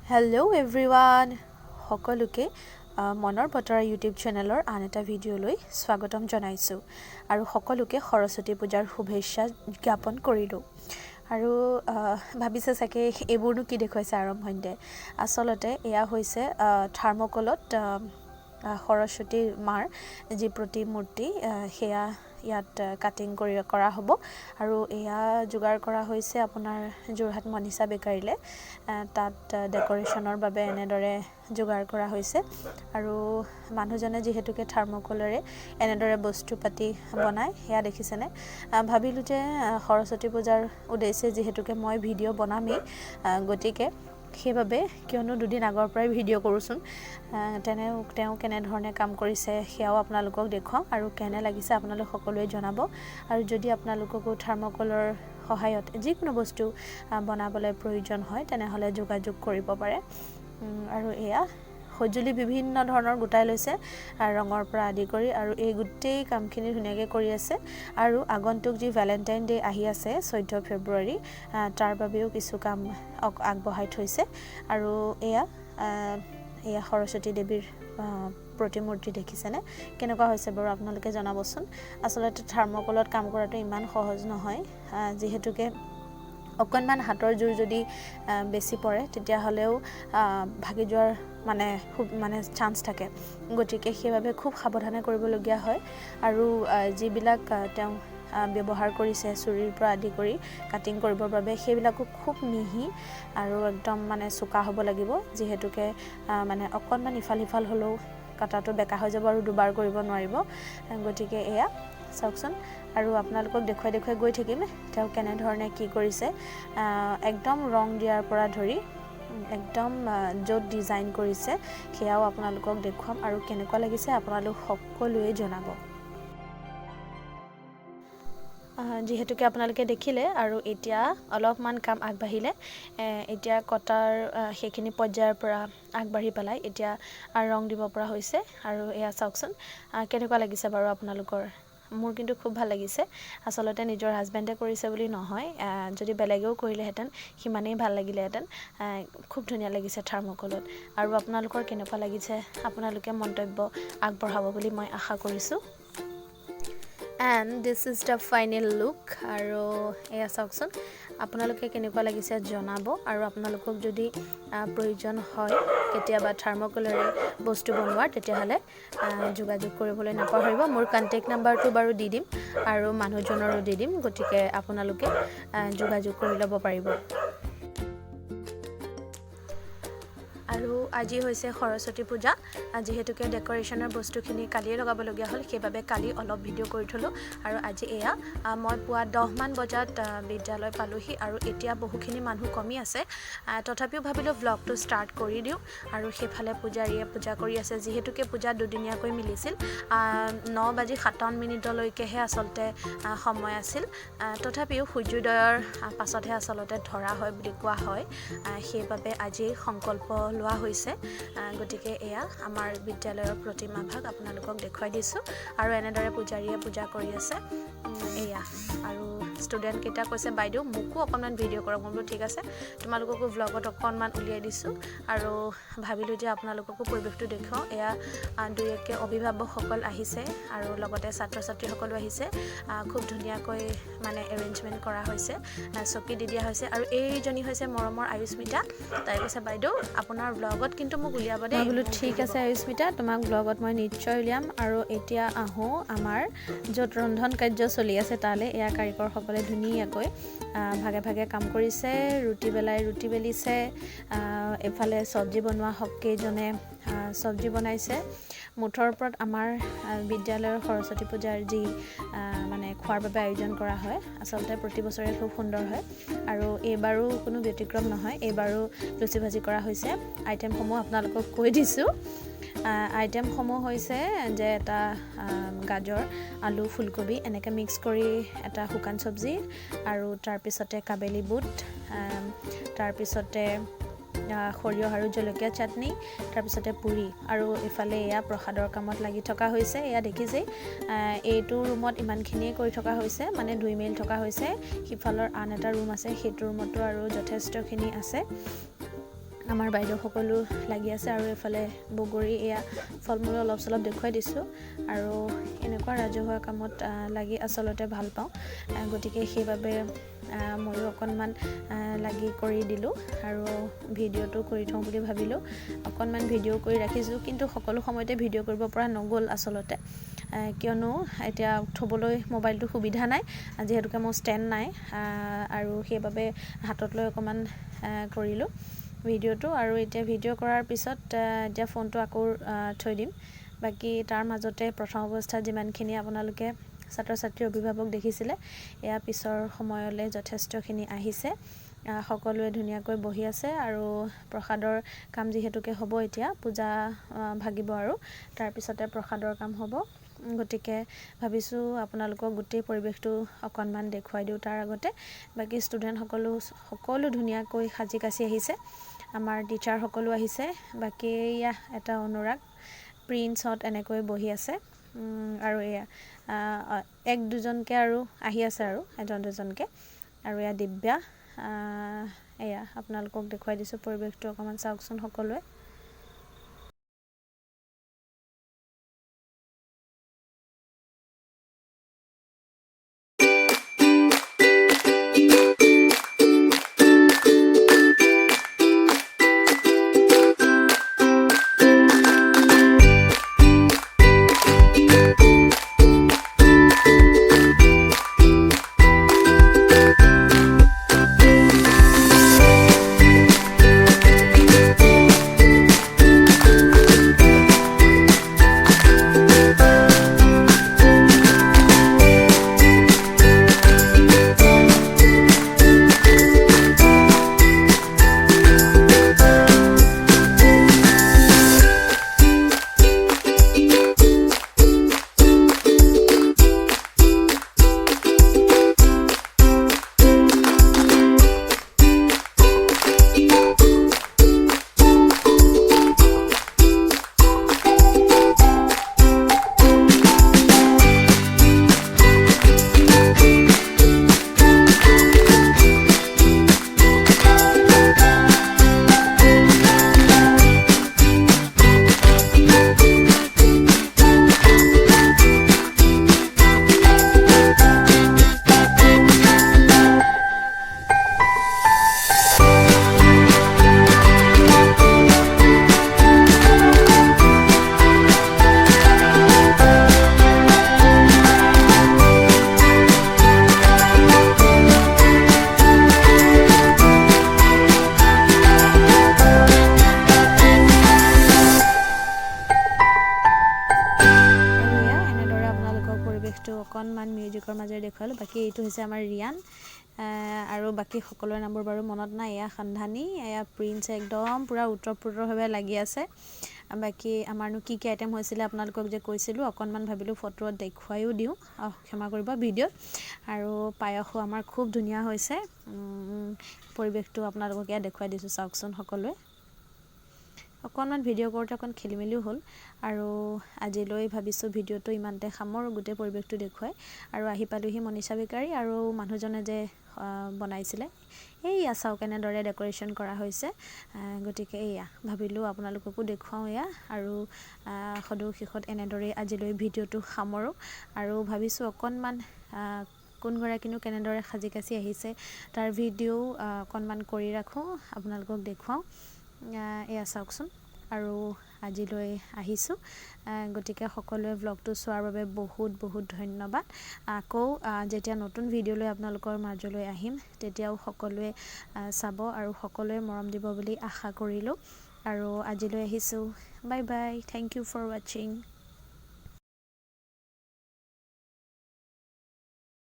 hello' everyone সকলোকে মনৰ বতৰা ইউটিউব চেনেলৰ আন এটা ভিডিঅ'লৈ স্বাগতম জনাইছোঁ আৰু সকলোকে সৰস্বতী পূজাৰ শুভেচ্ছা জ্ঞাপন কৰিলোঁ আৰু ভাবিছে চাগে এইবোৰনো কি দেখুৱাইছে আৰম্ভণিতে আচলতে এয়া হৈছে থাৰ্মকলত সৰস্বতী মাৰ যি প্ৰতিমূৰ্তি সেয়া ইয়াত কাটিং কৰা হ'ব আৰু এয়া যোগাৰ কৰা হৈছে আপোনাৰ যোৰহাট মনিষা বেকাৰীলে তাত ডেকৰেশ্যনৰ বাবে এনেদৰে যোগাৰ কৰা হৈছে আৰু মানুহজনে যিহেতুকে থাৰ্মকলৰে এনেদৰে বস্তু পাতি বনায় সেয়া দেখিছেনে ভাবিলোঁ যে সৰস্বতী পূজাৰ উদ্দেশ্যে যিহেতুকে মই ভিডিঅ' বনামেই গতিকে সেইবাবে কিয়নো দুদিন আগৰ পৰাই ভিডিঅ' কৰোঁচোন তেওঁ কেনেধৰণে কাম কৰিছে সেয়াও আপোনালোকক দেখুৱাম আৰু কেনে লাগিছে আপোনালোক সকলোৱে জনাব আৰু যদি আপোনালোককো থাৰ্মকলৰ সহায়ত যিকোনো বস্তু বনাবলৈ প্ৰয়োজন হয় তেনেহ'লে যোগাযোগ কৰিব পাৰে আৰু এয়া সঁজুলি বিভিন্ন ধৰণৰ গোটাই লৈছে ৰঙৰ পৰা আদি কৰি আৰু এই গোটেই কামখিনি ধুনীয়াকৈ কৰি আছে আৰু আগন্তুক যি ভেলেণ্টাইন ডে আহি আছে 14 ফেব্ৰুৱাৰী তাৰ বাবেও কিছু কাম আগবঢ়াই থৈছে আৰু এয়া সৰস্বতী দেৱীৰ প্ৰতিমূৰ্তি দেখিছেনে কেনেকুৱা হৈছে বাৰু আপোনালোকে জনাবচোন আচলতে থাৰ্মকলত কাম কৰাটো ইমান সহজ নহয় যিহেতুকে অকণমান হাতৰ জোৰ যদি বেছি পৰে তেতিয়াহ'লেও ভাগি যোৱাৰ খুব চান্স থাকে গতিকে সেইবাবে খুব সাৱধানে কৰিবলগীয়া হয় আৰু যিবিলাক তেওঁ ব্যৱহাৰ কৰিছে চুৰিৰ পৰা আদি কৰি কাটিং কৰিবৰ বাবে সেইবিলাকো খুব মিহি আৰু একদম চোকা হ'ব লাগিব যিহেতুকে অকণমান ইফাল সিফাল হ'লেও কাটাটো বেকা হৈ যাব আৰু দুবাৰ কৰিব নোৱাৰিব গতিকে এয়া চাওকচোন আৰু আপোনালোকক দেখুৱাই গৈ থাকিম তেওঁ কেনেধৰণে কি কৰিছে একদম ৰং দিয়াৰ পৰা ধৰি একদম য'ত ডিজাইন কৰিছে সেয়াও আপোনালোকক দেখুৱাম আৰু কেনেকুৱা লাগিছে আপোনালোক সকলোৱে জনাব যিহেতুকে আপোনালোকে দেখিলে আৰু এতিয়া অলপমান কাম আগবাঢ়িলে এতিয়া কটাৰ সেইখিনি পৰ্যায়ৰ পৰা আগবাঢ়ি পেলাই এতিয়া ৰং দিব পৰা হৈছে আৰু এয়া চাওকচোন কেনেকুৱা লাগিছে বাৰু আপোনালোকৰ মোৰ কিন্তু খুব ভাল লাগিছে আচলতে নিজৰ হাজবেণ্ডে কৰিছে বুলি নহয় যদি বেলেগেও কৰিলেহেঁতেন সিমানেই ভাল লাগিলেহেঁতেন খুব ধুনীয়া লাগিছে থাৰ্মকলত আৰু আপোনালোকৰ কেনেকুৱা লাগিছে আপোনালোকে মন্তব্য আগবঢ়াব বুলি মই আশা কৰিছোঁ and this is the final look আৰু এয়া চাওকচোন আপোনালোকে কেনেকুৱা লাগিছে জনাব আৰু আপোনালোকক যদি প্ৰয়োজন হয় কেতিয়াবা থাৰ্মকলেৰে বস্তু বনোৱাৰ তেতিয়াহ'লে যোগাযোগ কৰিবলৈ নাপাহৰিব মোৰ কণ্টেক্ট নাম্বাৰটো বাৰু দি দিম আৰু মানুহজনৰো দি দিম গতিকে আপোনালোকে যোগাযোগ কৰি ল'ব পাৰিব আৰু আজি হৈছে সৰস্বতী পূজা যিহেতুকে ডেকৰেশ্যনৰ বস্তুখিনি কালিয়ে লগাবলগীয়া হ'ল সেইবাবে কালি অলপ ভিডিঅ' কৰি থলোঁ আৰু আজি এয়া মই পুৱা 10মান বজাত বিদ্যালয় পালোহি আৰু এতিয়া বহুখিনি মানুহ কমি আছে তথাপিও ভাবিলোঁ ভ্লগটো ষ্টাৰ্ট কৰি দিওঁ আৰু সেইফালে পূজাৰীয়ে পূজা কৰি আছে যিহেতুকে পূজা দুদিনীয়াকৈ মিলিছিল 9:57 আচলতে সময় আছিল তথাপিও সূৰ্যোদয়ৰ পাছতহে আচলতে ধৰা হয় বুলি কোৱা হয় সেইবাবে আজি সংকল্প লোৱা হৈছে গতিকে এয়া আমাৰ বিদ্যালয়ৰ প্ৰতিমা ভাগ আপোনালোকক দেখুৱাই দিছোঁ আৰু এনেদৰে পূজাৰীয়ে পূজা কৰি আছে এয়া আৰু ষ্টুডেণ্টকেইটা কৈছে বাইদেউ মোকো অকণমান ভিডিঅ' কৰক মই বোলো ঠিক আছে তোমালোককো ভ্লগত অকণমান উলিয়াই দিছোঁ আৰু ভাবিলোঁ যে আপোনালোককো পৰিৱেশটো দেখুৱাওঁ এয়া দুই একে অভিভাৱকসকল আহিছে আৰু লগতে ছাত্ৰ ছাত্ৰীসকলো আহিছে খুব ধুনীয়াকৈ এৰেঞ্জমেণ্ট কৰা হৈছে চকী দি দিয়া হৈছে আৰু এইজনী হৈছে মৰমৰ আয়ুস্মিতা তাই কৈছে বাইদেউ আপোনাৰ ব্লগত কিন্তু মোক উলিয়াব দেই বোলো ঠিক আছে আয়ুস্মিতা তোমাক ব্লগত মই নিশ্চয় উলিয়াম আৰু এতিয়া আহোঁ আমাৰ য'ত ৰন্ধন কাৰ্য চলি আছে তালৈ এয়া কাৰিকৰসকলে ধুনীয়াকৈ ভাগে ভাগে কাম কৰিছে ৰুটি বেলাই ৰুটি বেলিছে এফালে চব্জি বনোৱা কেইজনে চব্জি বনাইছে মুঠৰ ওপৰত আমাৰ বিদ্যালয়ৰ সৰস্বতী পূজাৰ যি খোৱাৰ বাবে আয়োজন কৰা হয় আচলতে প্ৰতি বছৰে খুব সুন্দৰ হয় আৰু এইবাৰো কোনো ব্যতিক্ৰম নহয় এইবাৰো লুচি ভাজি কৰা হৈছে আইটেমসমূহ আপোনালোকক কৈ দিছোঁ আইটেমসমূহ হৈছে যে এটা গাজৰ আলু ফুলকবি এনেকৈ মিক্স কৰি এটা শুকান চব্জি আৰু তাৰপিছতে কাবেলি বুট তাৰপিছতে সৰিয়হ আৰু জলকীয়া চাটনি তাৰপিছতে পুৰি আৰু ইফালে এয়া প্ৰসাদৰ কামত লাগি থকা হৈছে এয়া দেখিছেই এইটো ৰুমত ইমানখিনিয়ে কৰি থকা হৈছে ধুই মেলি থকা হৈছে সিফালৰ আন এটা ৰুম আছে সেইটো ৰুমতো আৰু যথেষ্টখিনি আছে আমাৰ বাইদেউ সকলো লাগি আছে আৰু এফালে বগৰী এয়া ফল মূল অলপ চলপ দেখুৱাই দিছোঁ আৰু এনেকুৱা ৰাজহুৱা কামত লাগি আচলতে ভাল পাওঁ গতিকে সেইবাবে ময়ো অকণমান লাগি কৰি দিলোঁ আৰু ভিডিঅ'টো কৰি থওঁ বুলি ভাবিলোঁ অকণমান ভিডিঅ' কৰি ৰাখিছোঁ কিন্তু সকলো সময়তে ভিডিঅ' কৰিব পৰা নগ'ল আচলতে কিয়নো এতিয়া থ'বলৈ মোবাইলটো সুবিধা নাই যিহেতুকে মোৰ ষ্টেণ্ড নাই আৰু সেইবাবে হাতত লৈ অকণমান কৰিলোঁ ভিডিঅ'টো আৰু এতিয়া ভিডিঅ' কৰাৰ পিছত এতিয়া ফোনটো আকৌ থৈ দিম বাকী তাৰ মাজতে প্ৰথম অৱস্থাত যিমানখিনি আপোনালোকে ছাত্ৰ ছাত্ৰীৰ অভিভাৱক দেখিছিলে এয়া পিছৰ সময়লৈ যথেষ্টখিনি আহিছে সকলোৱে ধুনীয়াকৈ বহি আছে আৰু প্ৰসাদৰ কাম যিহেতুকে হ'ব এতিয়া পূজা ভাগিব আৰু তাৰপিছতে প্ৰসাদৰ কাম হ'ব গতিকে ভাবিছোঁ আপোনালোকক গোটেই পৰিৱেশটো অকণমান দেখুৱাই দিওঁ তাৰ আগতে বাকী ষ্টুডেণ্টসকলো ধুনীয়াকৈ সাজি কাচি আহিছে আমাৰ টিচাৰ সকলো আহিছে বাকী এয়া এটা অনুৰাগ প্ৰিন্সত এনেকৈ বহি আছে আৰু এয়া এক দুজনকৈ আৰু আহি আছে আৰু এজন দুজনকৈ আৰু এয়া দিব্যা এয়া আপোনালোকক দেখুৱাই দিছোঁ পৰিৱেশটো অকণমান চাওকচোন সকলোৱে অকণমান মিউজিকৰ মাজেৰে দেখুৱালোঁ বাকী এইটো হৈছে আমাৰ ৰিয়ান আৰু বাকী সকলোৰে নামবোৰ বাৰু মনত নাই এয়া সন্ধানী এয়া প্ৰিন্স একদম পূৰা উত্তৰপূৰ্তভাৱে লাগি আছে বাকী আমাৰনো কি আইটেম হৈছিলে আপোনালোকক যে কৈছিলোঁ অকণমান ভাবিলোঁ ফটোত দেখুৱাইও দিওঁ ক্ষমা কৰিব ভিডিঅ'ত আৰু পায়সো আমাৰ খুব ধুনীয়া হৈছে পৰিৱেশটো আপোনালোকক এয়া দেখুৱাই দিছোঁ চাওকচোন সকলোৱে অকণমান ভিডিঅ' কৰোঁতে অকণ খেলি মেলিও হ'ল আৰু আজিলৈ ভাবিছোঁ ভিডিঅ'টো ইমানতে সামৰোঁ গোটেই পৰিৱেশটো দেখুৱাই আৰু আহি পালোহি মনীষা বেকাৰী আৰু মানুহজনে যে বনাইছিলে এইয়া চাওক কেনেদৰে ডেক'ৰেশ্যন কৰা হৈছে গতিকে এয়া ভাবিলোঁ আপোনালোককো দেখুৱাওঁ এয়া আৰু সদৌ শেষত এনেদৰে আজিলৈ ভিডিঅ'টো সামৰোঁ আৰু ভাবিছোঁ অকণমান কোনগৰাকীনো কেনেদৰে সাজি কাচি আহিছে তাৰ ভিডিঅ' অকণমান কৰি ৰাখোঁ আপোনালোকক দেখুৱাওঁ এয়া চাওকচোন আৰু আজিলৈ আহিছোঁ গতিকে সকলোৱে ব্লগটো চোৱাৰ বাবে বহুত বহুত ধন্যবাদ আকৌ যেতিয়া নতুন ভিডিঅ' লৈ আপোনালোকৰ মাজলৈ আহিম তেতিয়াও সকলোৱে চাব আৰু সকলোৱে মৰম দিব বুলি আশা কৰিলোঁ আৰু আজিলৈ আহিছোঁ bye bye thank you for ৱাচিং